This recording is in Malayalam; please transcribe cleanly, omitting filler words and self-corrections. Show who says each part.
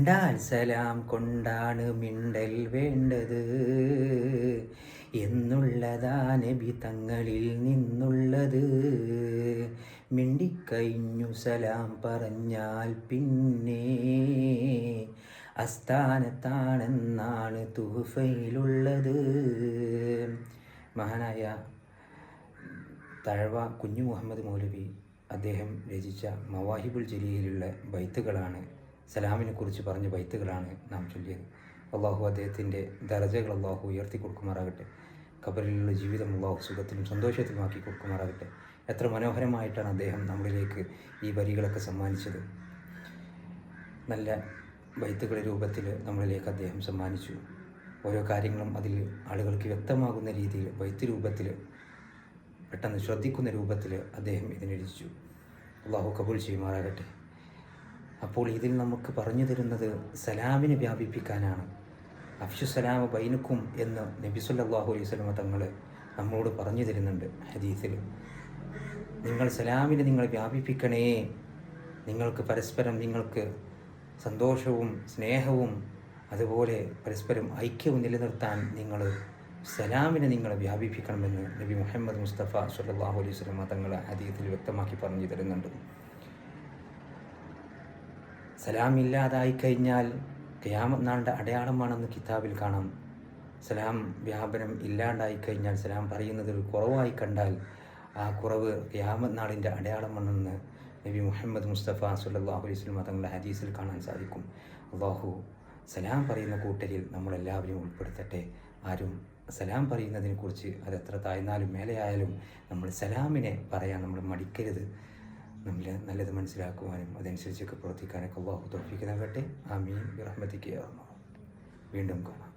Speaker 1: കണ്ടാൽ സലാം കൊണ്ടാണ് മിണ്ടൽ വേണ്ടത് എന്നുള്ളതാ നബി തങ്ങളിൽ നിന്നുള്ളത്. മിണ്ടിക്കഴിഞ്ഞു സലാം പറഞ്ഞാൽ പിന്നെ അസ്ഥാനത്താണെന്നാണ് തുഹഫയിലുള്ളത്. മഹാനായ തഴവ കുഞ്ഞു മുഹമ്മദ് മൗലവി അദ്ദേഹം രചിച്ച മവാഹിബുൽ ജലീലിലുള്ള ബൈത്തുകളാണ്, സലാമിനെ കുറിച്ച് പറഞ്ഞ ബൈത്തുകളാണ് നാം ചൊല്ലിയത്. അള്ളാഹു അദ്ദേഹത്തിൻ്റെ ദറജകൾ അള്ളാഹു ഉയർത്തി കൊടുക്കുമാറാകട്ടെ. ഖബറിലുള്ള ജീവിതം അള്ളാഹു സുഖത്തിലും സന്തോഷത്തിലുമാക്കി കൊടുക്കുമാറാകട്ടെ. എത്ര മനോഹരമായിട്ടാണ് അദ്ദേഹം നമ്മളിലേക്ക് ഈ വരികളൊക്കെ സമ്മാനിച്ചത്. നല്ല ബൈത്തുകളുടെ രൂപത്തിൽ നമ്മളിലേക്ക് അദ്ദേഹം സമ്മാനിച്ചു. ഓരോ കാര്യങ്ങളും അതിൽ ആളുകൾക്ക് വ്യക്തമാകുന്ന രീതിയിൽ ബൈത്ത് രൂപത്തിൽ പെട്ടെന്ന് ശ്രദ്ധിക്കുന്ന രൂപത്തിൽ അദ്ദേഹം ഇതിനെ രചിച്ചു. അള്ളാഹു കബൂൽ ചെയ്യുമാറാകട്ടെ. അപ്പോൾ ഇതിൽ നമുക്ക് പറഞ്ഞു തരുന്നത് സലാമിനെ വ്യാപിപ്പിക്കാനാണ്. അഫ്ഷു സലാമ ബൈനക്കും എന്ന് നബി സല്ലല്ലാഹു അലൈഹി വസല്ലം തങ്ങൾ നമ്മളോട് പറഞ്ഞു തരുന്നുണ്ട് ഹദീസിൽ. നിങ്ങൾ സലാമിനെ നിങ്ങൾ വ്യാപിപ്പിക്കണേ, നിങ്ങൾക്ക് പരസ്പരം നിങ്ങൾക്ക് സന്തോഷവും സ്നേഹവും അതുപോലെ പരസ്പരം ഐക്യവും നിലനിർത്താൻ നിങ്ങൾ സലാമിനെ നിങ്ങൾ വ്യാപിപ്പിക്കണമെന്ന് നബി മുഹമ്മദ് മുസ്തഫ സല്ലല്ലാഹു അലൈഹി വസല്ലം തങ്ങൾ ഹദീസിൽ വ്യക്തമാക്കി പറഞ്ഞു തരുന്നുണ്ട്. സലാമില്ലാതായി കഴിഞ്ഞാൽ ഖിയാമത്ത് നാളിൻ്റെ അടയാളമാണെന്ന് കിതാബിൽ കാണാം. സലാം വ്യാപനം ഇല്ലാണ്ടായി കഴിഞ്ഞാൽ, സലാം പറയുന്നത് ഒരു കുറവായി കണ്ടാൽ ആ കുറവ് ഖിയാമത്ത് നാളിൻ്റെ അടയാളമാണെന്ന് നബി മുഹമ്മദ് മുസ്തഫ സല്ലല്ലാഹു അലൈഹി വസല്ലം തങ്ങളുടെ ഹദീസിൽ കാണാൻ സാധിക്കും. അല്ലാഹു സലാം പറയുന്ന കൂട്ടരിൽ നമ്മളെല്ലാവരും ഉൾപ്പെടുത്തട്ടെ. ആരും സലാം പറയുന്നതിനെക്കുറിച്ച് അതെത്ര താഴ്ന്നാലും മേലെയായാലും നമ്മൾ സലാമിനെ പറയാൻ നമ്മൾ മടിക്കരുത്. നമ്മൾ നല്ലത് മനസ്സിലാക്കുവാനും അതനുസരിച്ചൊക്കെ പ്രവർത്തിക്കാനൊക്കെ അല്ലാഹു തൗഫീഖ് നൽകട്ടെ. ആമീൻ ബിറഹ്മതിക യാ അല്ലാഹ്. വീണ്ടും കാണാം.